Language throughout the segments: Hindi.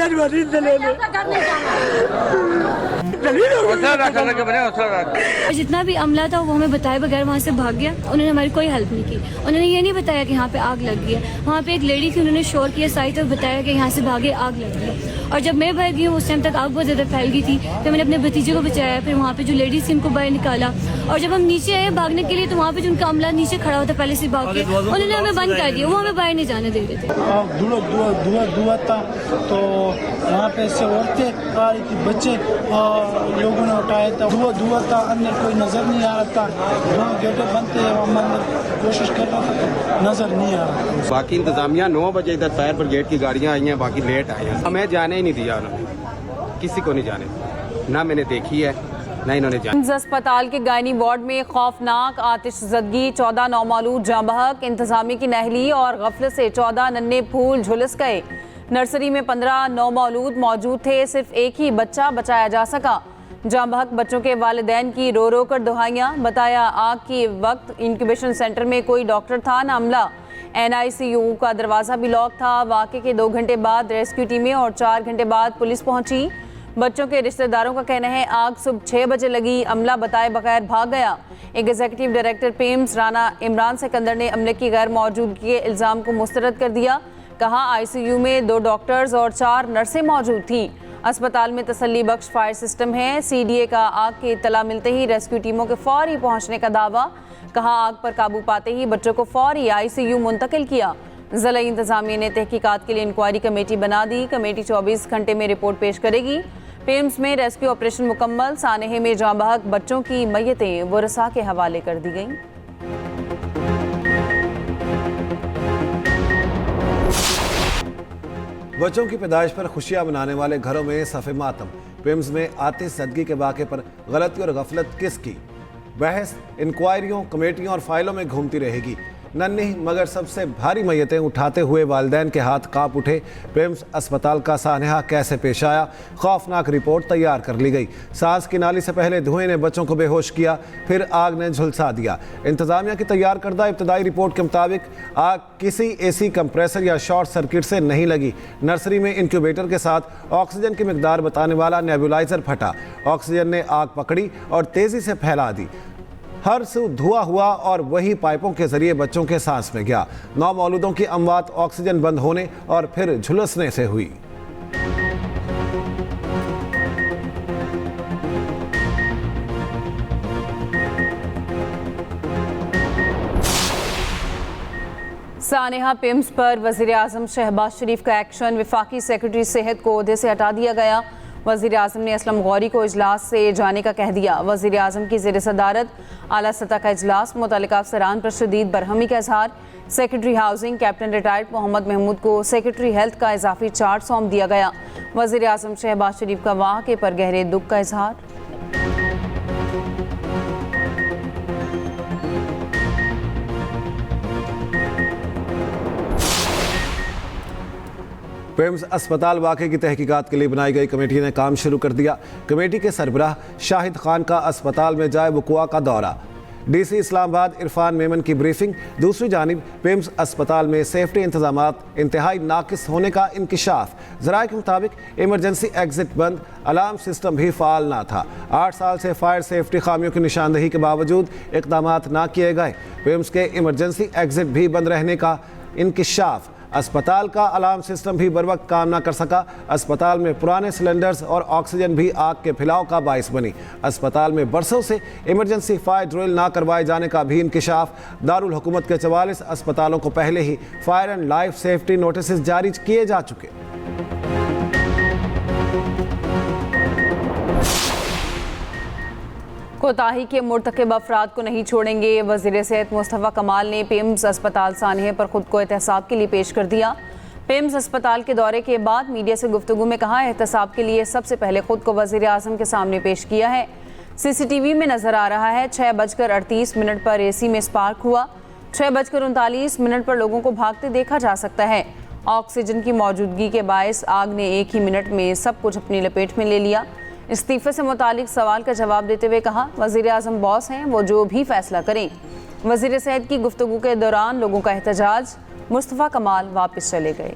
मेहरबानी जितना भी अमला था वो हमें बताए बगैर वहाँ से भाग गया। उन्होंने हमारी कोई हेल्प नहीं की। उन्होंने ये नहीं बताया कि यहाँ पे आग लग गई है। वहाँ पे एक लेडी थी, उन्होंने शोर किया साइड और बताया कि यहाँ से भागे, आग लग गई है। और जब मैं भाग गई हूँ उस टाइम तक आग बहुत ज़्यादा फैल गई थी। फिर मैंने अपने भतीजे को बचाया, फिर वहाँ पे जो लेडीज थी उनको बाहर निकाला। और जब हम नीचे आए भागने के लिए तो वहाँ पे जो उनका अमला नीचे खड़ा होता पहले से भाग के, उन्होंने हमें बंद कर दिया, वो हमें बाहर नहीं जाने दे रहे थे। धुआं था तो यहाँ पे से औरतें आ रही थी, बच्चे लोगों ने उठाया था। धुआं था, अंदर कोई नजर नहीं आ रहा था। दोनों गेटें बंद थे, हम अंदर कोशिश कर रहा था, नजर नहीं आ रहा था। बाकी इंतजामिया 9 बजे इधर फायर ब्रिगेड की गाड़ियाँ आई हैं, बाकी लेट आई हैं। हमें जाने ही नहीं दिया उन्होंने, किसी को नहीं जाने, ना मैंने देखी है ना इन्होंने जाना। अस्पताल के गायनी वार्ड में खौफनाक आतिशज़दगी, 14 नौमालूद जाँ बहक, इंतजामी की नहली और गफलत से 14 नन्हे फूल झुलस गए। नर्सरी में 15 नौमालूद मौजूद थे, सिर्फ एक ही बच्चा बचाया जा सका। जाँ बहक बच्चों के वालिदैन की रो रो कर दुहाइयाँ। बताया आग के वक्त इंक्यूबेशन सेंटर में कोई डॉक्टर था न अमला। NICU का दरवाज़ा भी लॉक था। वाक़े के 2 घंटे बाद रेस्क्यू टीमें और 4 घंटे बाद पुलिस पहुंची। बच्चों के रिश्तेदारों का कहना है आग सुबह 6 बजे लगी, अमला बताए बगैर भाग गया। एग्जीक्यूटिव डायरेक्टर पेम्स राना इमरान सिकंदर ने अमले की गैर मौजूदगी के इल्ज़ाम को मुस्तरद कर दिया। कहा ICU में 2 डॉक्टर्स और 4 नर्सें मौजूद थीं। अस्पताल में तसल्ली बख्श फायर सिस्टम है। CDA का आग की इत्तला मिलते ही रेस्क्यू टीमों के फौरी पहुंचने का दावा। कहा आग पर काबू पाते ही बच्चों को फौरी ICU मुंतकिल किया। ज़िला इंतज़ामिया ने तहकीकात के लिए इंक्वायरी कमेटी बना दी। कमेटी 24 घंटे में रिपोर्ट पेश करेगी। पेम्स में रेस्क्यू ऑपरेशन मुकम्मल। सानहे में जाँ बहक बच्चों की मैयतें वरसा के हवाले कर दी गईं। बच्चों की पैदाइश पर खुशियां मनाने वाले घरों में सफ़े मातम। पेम्स में आतिशज़दगी के वाक़े पर गलती और गफलत किसकी? बहस इंक्वायरियों, कमेटियों और फाइलों में घूमती रहेगी। नन्ही मगर सबसे भारी मैयतें उठाते हुए वालिदैन के हाथ कांप उठे। पेम्स अस्पताल का सानहा कैसे पेश आया? खौफनाक रिपोर्ट तैयार कर ली गई। सांस की नाली से पहले धुएं ने बच्चों को बेहोश किया, फिर आग ने झुलसा दिया। इंतजामिया की तैयार करदा इब्तदाई रिपोर्ट के मुताबिक आग किसी AC कंप्रेसर या शॉर्ट सर्किट से नहीं लगी। नर्सरी में इंक्यूबेटर के साथ ऑक्सीजन की मिकदार बताने वाला नेबुलाइजर फटा। ऑक्सीजन ने आग पकड़ी और तेजी से फैला दी। हर सू धुआं हुआ और वही पाइपों के जरिए बच्चों के सांस में गया। 9 मौलूदों की अमवात ऑक्सीजन बंद होने और फिर झुलसने से हुई। सानेहा पिम्स पर वज़ीर आज़म शहबाज शरीफ का एक्शन। वफाकी सेक्रेटरी सेहत को ओहदे से हटा दिया गया। वज़ीर आज़म ने असलम गौरी को इजलास से जाने का कह दिया। वज़ीर आज़म की ज़ेर सदारत आला सतह का इजलास, मुतल्लिका अफसरान पर शदीद बरहमी का इजहार। Secretary housing captain retired Mohammad Mahmood को सेक्रेटरी हेल्थ का इजाफी चार्ज सौंप दिया गया। वज़ीर आज़म शहबाज शरीफ का वाक़े पर गहरे दुख का इजहार। पेम्स अस्पताल वाक़े की तहकीकात के लिए बनाई गई कमेटी ने काम शुरू कर दिया। कमेटी के सरबराह शाहिद खान का अस्पताल में जाए वक़ुआ का दौरा। DC इस्लामाबाद इरफान मेमन की ब्रीफिंग। दूसरी जानिब पेम्स अस्पताल में सेफ्टी इंतजामात इंतहाई नाकिस होने का इंकिशाफ। ज़राए के मुताबिक इमरजेंसी एग्जिट बंद, अलार्म सिस्टम भी फ़ाल ना था। 8 साल से फायर सेफ्टी खामियों की निशानदही के बावजूद इक़दामात ना किए गए। पेम्स के इमरजेंसी एग्जिट भी बंद रहने का इंकिशाफ। अस्पताल का अलार्म सिस्टम भी बर वक्त काम ना कर सका। अस्पताल में पुराने सिलेंडर्स और ऑक्सीजन भी आग के फैलाव का बाइस बनी। अस्पताल में बरसों से इमरजेंसी फायर ड्रिल ना करवाए जाने का भी इंकिशाफ। दारुल हुकूमत के 44 अस्पतालों को पहले ही fire and life safety notice जारी किए जा चुके। कोताही के मुर्तकिब अफराद को नहीं छोड़ेंगे। वज़ीर सेहत मुस्तफ़ा कमाल ने पेम्स अस्पताल सानहे पर खुद को एहतसाब के लिए पेश कर दिया। पेम्स अस्पताल के दौरे के बाद मीडिया से गुफ्तगू में कहा, एहतसाब के लिए सबसे पहले खुद को वज़ीर आज़म के सामने पेश किया है। CCTV में नज़र आ रहा है 6:38 पर AC में स्पार्क हुआ। 6:39 पर लोगों को भागते देखा जा सकता है। ऑक्सीजन की मौजूदगी के बायस आग ने 1 ही मिनट में सब कुछ अपनी लपेट में ले लिया। इस्तीफे से मुतालिक सवाल का जवाब देते हुए कहा, वज़ीर आज़म बॉस हैं, वो जो भी फैसला करें। वज़ीर सेहत की गुफ्तगू के दौरान लोगों का एहतजाज। मुस्तफ़ा कमाल वापस चले गए।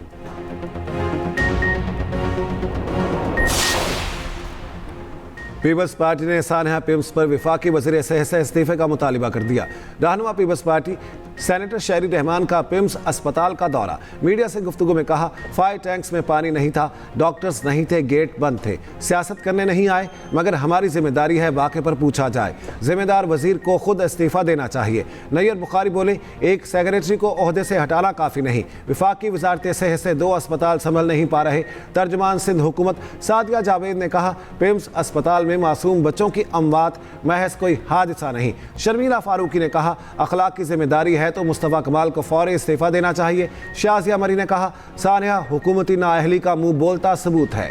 पीपल्स पार्टी ने सानहा पिम्स पर विफाकी वज़ीर सेहत से इस्तीफे का मुतालिबा कर दिया। रहनुमा पीपल्स पार्टी सेनेटर शहरी रहमान का पिम्स अस्पताल का दौरा। मीडिया से गुफ्तगू में कहा, फायर टैंक्स में पानी नहीं था, डॉक्टर्स नहीं थे, गेट बंद थे। सियासत करने नहीं आए, मगर हमारी जिम्मेदारी है वाक़े पर पूछा जाए। जिम्मेदार वजीर को खुद इस्तीफा देना चाहिए। नैयर बुखारी बोले, एक सेक्रेटरी को ओहदे से हटाना काफ़ी नहीं। विफाकी वजारत सेहत से 2 अस्पताल संभल नहीं पा रहे। तर्जमान सिंध हुकूमत सादिया जावेद ने कहा, पिम्स अस्पताल में मासूम बच्चों की अमवात महज कोई हादसा नहीं। शर्मीला फारूकी ने कहा, अखलाक की जिम्मेदारी है तो मुस्तफ़ा कमाल को फौरी इस्तीफा देना चाहिए। शाजिया मरी ने कहा, सानिया हुकूमती नाअहली का मुंह बोलता सबूत है।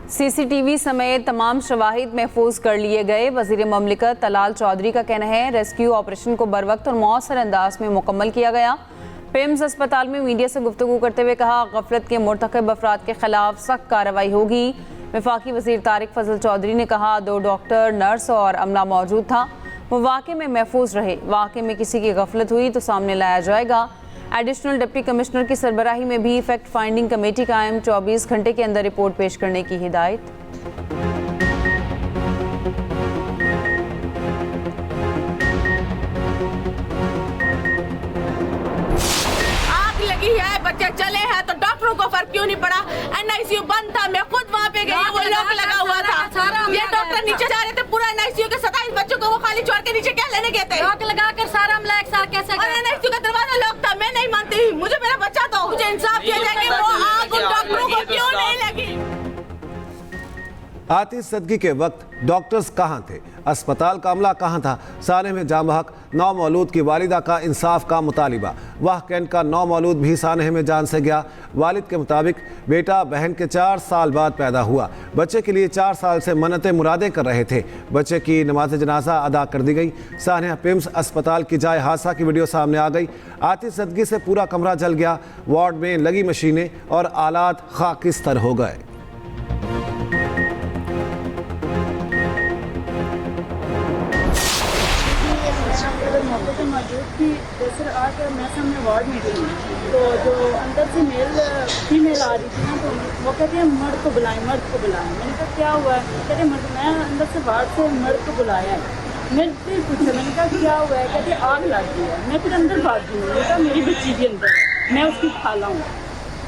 सीसीटीवी समेत तमाम शवाहिद महफूज कर लिए गए। वजीर ममलिकत तलाल चौधरी का कहना है, रेस्क्यू ऑपरेशन को बरवक्त और मौसर अंदाज में मुकम्मल किया गया। पिम्स अस्पताल में मीडिया से गुफ्तगू करते हुए कहा, गफलत के मुर्तकब अफराद के खिलाफ सख्त कार्रवाई होगी। वफाकी वजीर तारिक फजल चौधरी ने कहा, 2 डॉक्टर, नर्स और अमला मौजूद था, वो वाक़े में महफूज रहे। वाक़े में किसी की गफलत हुई तो सामने लाया जाएगा। एडिशनल डिप्टी कमिश्नर की सरबराही में भी फैक्ट फाइंडिंग कमेटी कायम, 24 घंटे के अंदर रिपोर्ट पेश करने की हिदायत। है, बच्चे चले हैं तो डॉक्टरों को फर्क क्यों नहीं पड़ा? एनआईसीयू बंद था, मैं खुद वहाँ पे गई, वो लॉक लगा हुआ था। ये डॉक्टर नीचे जा रहे थे, पूरा एनआईसीयू के 27 बच्चों को वो खाली छोड़ के नीचे क्या लेने गए थे? लॉक लगा कर सारा हमला एक साथ कैसे? और एनआईसीयू का दरवाजा लॉक था। मैं नहीं मानती, मुझे मेरा बच्चा दो, मुझे इंसाफ दिया जाए कि वो आग उन डॉक्टरों को क्यों नहीं लगी। आतिश सदगी के वक्त डॉक्टर्स कहाँ थे? अस्पताल का अमला कहाँ था? सानह में जान बहक नौमौलूद की वालिदा का इंसाफ का मुतालिबा। वाह कैंट का नौमौलूद भी सानह में जान से गया। वालिद के मुताबिक बेटा बहन के 4 साल बाद पैदा हुआ। बच्चे के लिए 4 साल से मन्नतें मुरादे कर रहे थे। बच्चे की नमाज जनाजा अदा कर दी गई। सानह पिम्स अस्पताल की जाए हादसा की वीडियो सामने आ गई। आतिश सदगी से पूरा कमरा जल गया। वार्ड में लगी मशीनें और आलात खाकिस्तर हो गए। मौजूद थी। जैसे आकर मैं सामने वार्ड में गई तो जो अंदर से फीमेल आ रही थी ना, तो वो कहती है मर्द को बुलाएं। मैंने कहा क्या हुआ है? कहते मर्द, मैं अंदर से वार्ड से मर्द को बुलाया है। मैंने फिर पूछा, मैंने कहा क्या हुआ है? कहते आग लग गई है। मैं फिर अंदर भाग गई। मैंने कहा मेरी बच्ची भी अंदर है, मैं उसकी खाला हूँ।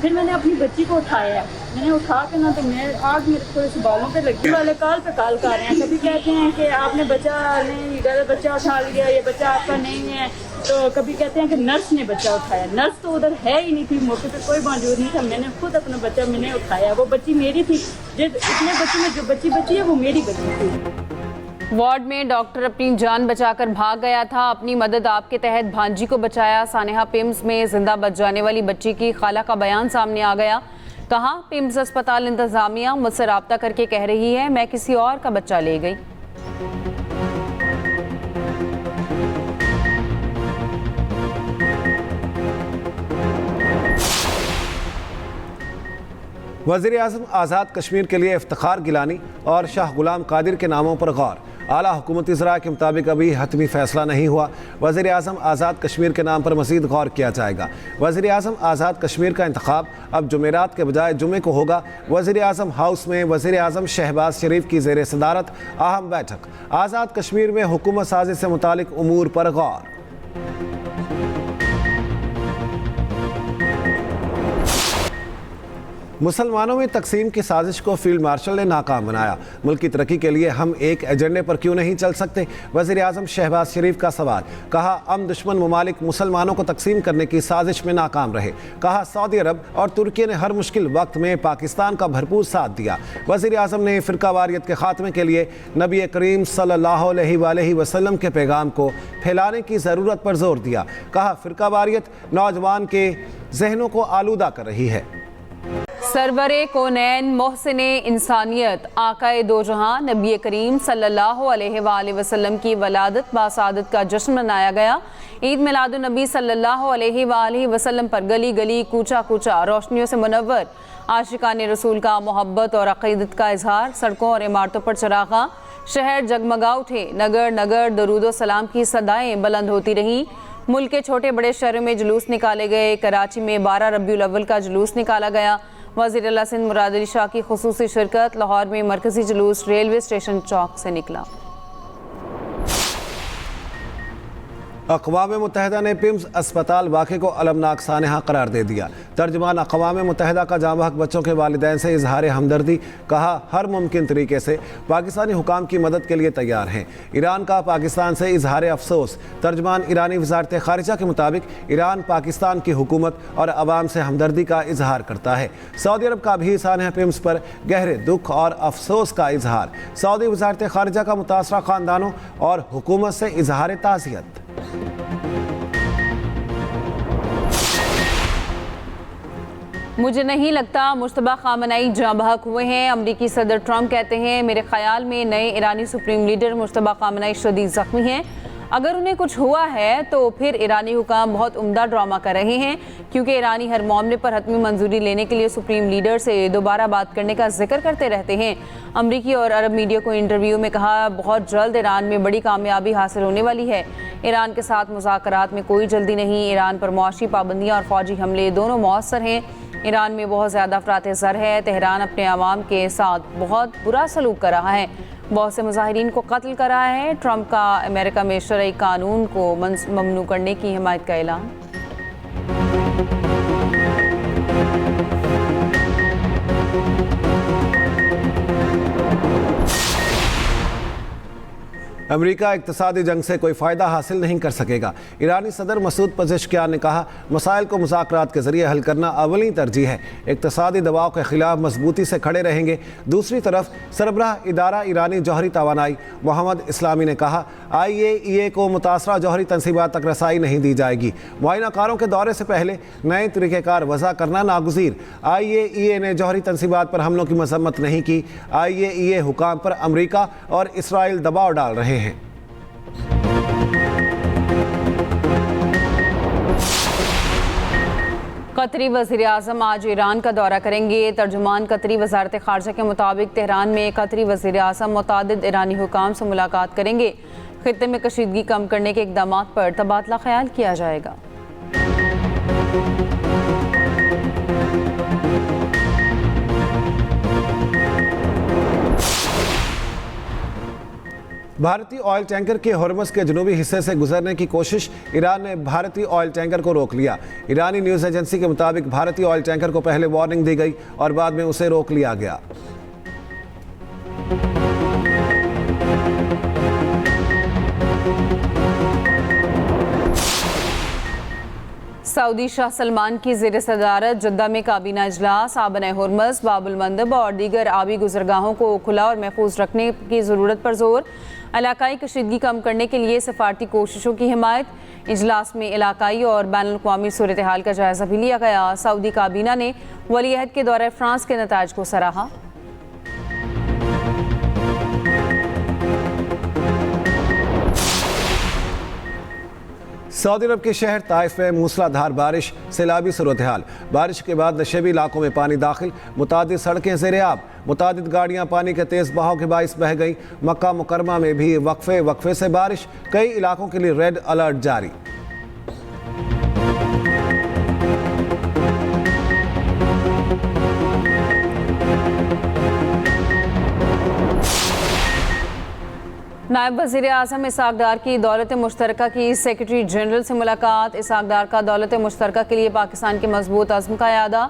फिर मैंने अपनी बच्ची को उठाया। मैंने उठा के ना, तो मैं आग मेरे थोड़े से बालों पे लगी। वाले कॉल पे कॉल कर रहे हैं। कभी कहते हैं कि आपने बच्चा नहीं, गलत बच्चा उठा लिया, ये बच्चा आपका नहीं है। तो कभी कहते हैं कि नर्स ने बच्चा उठाया। नर्स तो उधर है ही नहीं थी, मौके पे कोई मौजूद नहीं था। मैंने खुद अपना बच्चा मैंने उठाया। वो बच्ची मेरी थी। इतने बच्चे में जो बच्ची है वो मेरी बच्ची थी। वार्ड में डॉक्टर अपनी जान बचाकर भाग गया था। अपनी मदद आपके तहत भांजी को बचाया। सानेहा पिम्स में जिंदा बच जाने वाली बच्ची की खाला का बयान सामने आ गया। कहा, पिम्स अस्पताल इंतजामिया मुझसे राब्ता करके कह रही है मैं किसी और का बच्चा ले गई। वज़ीर आज़म आज़ाद कश्मीर के लिए इफ्तिखार गिलानी और शाह गुलाम कादिर के नामों पर गौर। आला हुकूमती ज़राए के मुताबिक अभी हतमी फैसला नहीं हुआ। वज़ीर आज़म आज़ाद कश्मीर के नाम पर मज़ीद गौर किया जाएगा। वज़ीर आज़म आज़ाद कश्मीर का इंतखाब अब जुमेरात के बजाय जुमे को होगा। वज़ीर आज़म हाउस में वज़ीर आज़म शहबाज शरीफ की ज़ेर सदारत अहम बैठक। आज़ाद कश्मीर में हुकूमत साजी से मुतालिक उमूर पर गौर। मुसलमानों में तकसीम की साजिश को फील्ड मार्शल ने नाकाम बनाया। मुल्क की तरक्की के लिए हम एक एजेंडे पर क्यों नहीं चल सकते? वज़ीर आज़म शहबाज शरीफ का सवाल। कहा, हम दुश्मन ममालिक मुसलमानों को तकसीम करने की साजिश में नाकाम रहे। कहा, सऊदी अरब और तुर्की ने हर मुश्किल वक्त में पाकिस्तान का भरपूर साथ दिया। वज़ीर आज़म ने फ़िरकावारियत के खात्मे के लिए नबी करीम सल्लल्लाहु अलैहि वसल्लम के पैगाम को फैलाने की ज़रूरत पर जोर दिया। कहा, फ़िरकावारियत नौजवान के जहनों को आलूदा कर रही है। सरवरे कोनैन मोहसिने इंसानियत आकाए दो जहां नबी करीम सल्लल्लाहु अलैहि वसल्लम की वलादत बासादत का जश्न मनाया गया। ईद मिलादुन नबी सल्लल्लाहु अलैहि वसल्लम पर गली गली कूचा कूचा रोशनियों से मुनव्वर। आशिकाने रसूल का मोहब्बत और अक़ीदत का इजहार। सड़कों और इमारतों पर चरागा। शहर जगमगा उठे। नगर नगर दरूदो सलाम की सदाएं बुलंद होती रहीं। मुल्क के छोटे बड़े शहरों में जुलूस निकाले गए। कराची में 12 रबीउल अव्वल का जुलूस निकाला गया। वज़ीर आला सिंध मुराद अली शाह की खुसूसी शिरकत। लाहौर में मरकजी जुलूस रेलवे स्टेशन चौक से निकला। अक़वाम मुत्तहिदा ने पिम्स अस्पताल वाक़े को अलमनाक सानहा करार दे दिया। तर्जमान अक़वाम मुत्तहिदा का जाँ बहक बच्चों के वालिदैन से इजहार हमदर्दी, कहा हर मुमकिन तरीके से पाकिस्तानी हुकाम की मदद के लिए तैयार हैं। ईरान का पाकिस्तान से इजहार अफसोस। तर्जमान ईरानी वज़ारत ख़ारिजा के मुताबिक ईरान पाकिस्तान की हुकूमत और अवाम से हमदर्दी का इजहार करता है। सऊदी अरब का भी सानहा पिम्स पर गहरे दुख और अफसोस का इजहार। सऊदी वज़ारत ख़ारिजा का मुतासरा ख़ानदानों और हुकूमत से इजहार ताज़ियत। मुझे नहीं लगता मुश्तबा खामनेई जाँ बहक हुए हैं। अमरीकी सदर ट्रंप कहते हैं, मेरे ख्याल में नए ईरानी सुप्रीम लीडर मुश्तबा खामनेई शदीद ज़ख्मी हैं। अगर उन्हें कुछ हुआ है तो फिर ईरानी हुकाम बहुत उम्दा ड्रामा कर रहे हैं, क्योंकि ईरानी हर मामले पर हतमी मंजूरी लेने के लिए सुप्रीम लीडर से दोबारा बात करने का जिक्र करते रहते हैं। अमरीकी और अरब मीडिया को इंटरव्यू में कहा, बहुत जल्द ईरान में बड़ी कामयाबी हासिल होने वाली है। ईरान के साथ मुज़ाकरात में कोई जल्दी नहीं। ईरान पर मुआशी पाबंदियाँ और फौजी हमले दोनों मौसर हैं। ईरान में बहुत ज़्यादा अफरात ज़र है। तेहरान अपने अवाम के साथ बहुत बुरा सलूक कर रहा है, बहुत से मुजाहिरीन को कत्ल कर रहा है। ट्रंप का अमेरिका में शरई कानून को ममनू करने की हिमायत का ऐलान। अमेरिका इक़्तिसादी जंग से कोई फ़ायदा हासिल नहीं कर सकेगा। ईरानी सदर मसूद पज़ेश्कियान ने कहा, मसाइल को मुज़ाकरात के ज़रिए हल करना अवली तरजीह है। इक़्तिसादी दबाव के ख़िलाफ़ मजबूती से खड़े रहेंगे। दूसरी तरफ सरबराह इदारा ईरानी जौहरी तवानाई मोहम्मद इस्लामी ने कहा, IAEA को मुतासरा जौहरी तनसीबात तक रसाई नहीं दी जाएगी। मुआयनाकारों के दौरे से पहले नए तरीक़ेकार वज़ा करना नागुज़ीर। IAEA ने जौहरी तनसीबात पर हमलों की मज़म्मत नहीं की। IAEA हुकाम पर अमरीका और इसराइल दबाव डाल रहे हैं। कतरी वज़ीर-ए-आज़म आज ईरान का दौरा करेंगे। तर्जुमान कतरी वज़ारत ख़ारिजा के मुताबिक तेहरान में कतरी वज़ीर-ए-आज़म मुतादिद ईरानी हुकाम से मुलाकात करेंगे। खित्ते में कशीदगी कम करने के इक़दामात पर तबादला ख्याल किया जाएगा। भारतीय ऑयल टैंकर के हॉर्मज़ के जनूबी हिस्से से गुजरने की कोशिश। ईरान ने भारतीय ऑयल टैंकर को रोक लिया। ईरानी न्यूज़ एजेंसी के मुताबिक भारतीय ऑयल टैंकर को पहले वार्निंग दी गई और बाद में उसे रोक लिया गया। सऊदी शाह सलमान की ज़ेर सदारत जद्दा में काबीना इजलास। आबन हॉर्मज़, बाबुल मंदब और दीगर आबी गुजरगाहों को खुला और महफूज रखने की ज़रूरत पर जोर। इलाकाई कशीदगी कम करने के लिए सफारती कोशिशों की हिमायत। इजलास में इलाकाई और बैनुल-अक़वामी सूरत हाल का जायज़ा भी लिया गया। सऊदी काबीना ने वली अहद के दौरे फ्रांस के नताइज को सराहा। सऊदी अरब के शहर ताइफ में मूसलाधार बारिश, सैलाबी सूरत हाल। बारिश के बाद नशेबी इलाकों में पानी दाखिल, मुतादिद सड़कें ज़ेर-ए-आब। मुतादिद गाड़ियाँ पानी के तेज़ बहाव के बाइस बह गई। मक्का मुकरमा में भी वक्फे से बारिश, कई इलाकों के लिए रेड अलर्ट जारी। नायब वज़ीर आज़म इसहाक़ डार की दौलत मुश्तरका की सेक्रेटरी जनरल से मुलाकात। इसहाक़ डार का दौलत मुश्तरका के लिए पाकिस्तान के मजबूत अज़्म का यादा।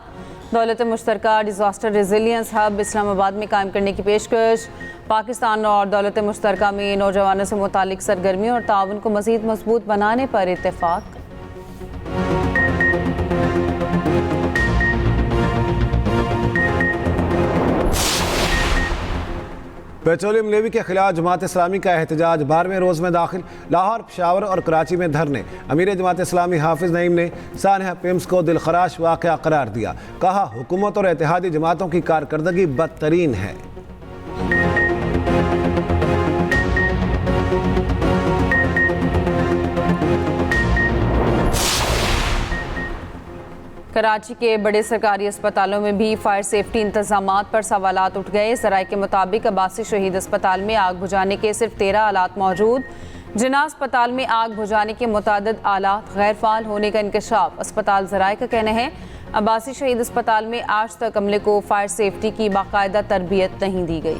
दौलत मुश्तरका डिज़ास्टर रेजिलियंस हब इस्लामाबाद में कायम करने की पेशकश। पाकिस्तान और दौलत मुश्तरका में नौजवानों से मुतालिक सरगर्मियों और ताउन को मज़ीद मजबूत बनाने पर इत्तेफाक। पेट्रोलियम लेवी के खिलाफ जमात इस्लामी का एहतजाज 12वें रोज़ में दाखिल। लाहौर, पेशावर और कराची में धरने। अमीर जमात इस्लामी हाफिज़ नईम ने सानहा पिम्स को दिलखराश वाक़या करार दिया। कहा, हुकूमत और इत्तेहादी जमातों की कारकर्दगी बदतरीन है। कराची के बड़े सरकारी अस्पतालों में भी फायर सेफ्टी इंतजामात पर सवालात उठ गए। सराय के मुताबिक अब्बासी शहीद अस्पताल में आग बुझाने के सिर्फ 13 आलात मौजूद। जिन्ना अस्पताल में आग बुझाने के मुतादिद आलात गैर फाल होने का इंकशाफ। अस्पताल ज़राए का कहना है अब्बासी शहीद अस्पताल में आज तक अमले को फायर सेफ्टी की बाकायदा तरबियत नहीं दी गई।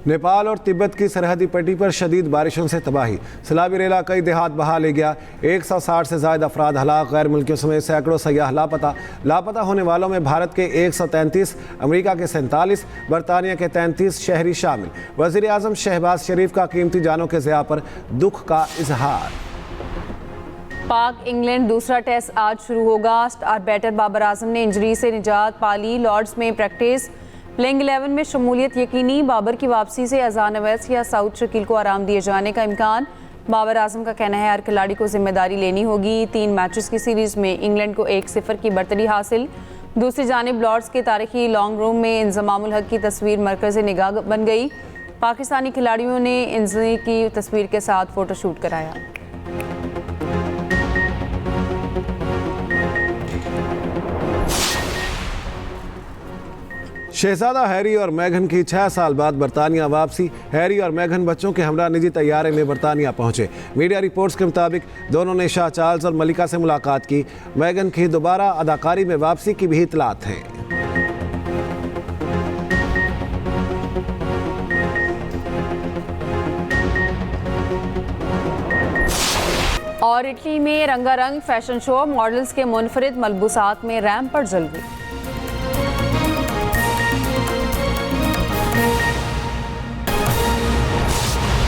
नेपाल और तिब्बत की सरहदी पट्टी पर शदीद बारिशों से तबाही। सैलाबी रेला कई देहात बहा ले गया। 160 से ज़ायद अफराद हलाक, गैर मुल्कियों समेत सैकड़ों सयाह लापता। लापता होने वालों में भारत के 133, अमेरिका के 47, बरतानिया के 33 शहरी शामिल। वज़ीर आज़म शहबाज शरीफ का कीमती जानों के ज़िया पर दुख का इजहार। पाक इंग्लैंड दूसरा टेस्ट आज शुरू होगा। स्टार बैटर बाबर आजम ने इंजरी से निजात पाली। लॉर्ड्स में प्रैक्टिस, प्लेइंग 11 में शमूलियत यकीनी। बाबर की वापसी से अजान अवैस या साउथ शकील को आराम दिए जाने का इम्कान। बाबर आजम का कहना है हर खिलाड़ी को जिम्मेदारी लेनी होगी। 3 मैचेस की सीरीज में इंग्लैंड को 1-0 की बढ़तरी हासिल। दूसरी जानिब लॉर्ड्स के तारीखी लॉन्ग रूम में इंजमामुल हक की तस्वीर मरकज़ निगाह बन गई। पाकिस्तानी खिलाड़ियों ने इंजरी की तस्वीर के साथ फोटोशूट कराया। शहजादा हैरी और मेघन की 6 साल बाद बरतानिया वापसी। हैरी और मेघन बच्चों के हमरा निजी तैयारे में बरतानिया पहुंचे। मीडिया रिपोर्ट्स के मुताबिक दोनों ने शाह चार्ल्स और मलिका से मुलाकात की। मेघन की दोबारा अदाकारी में वापसी की भी इतलात हैं। और इटली में रंगारंग फैशन शो, मॉडल्स के मुनफरिद मलबूसात में रैंप पर जल गई।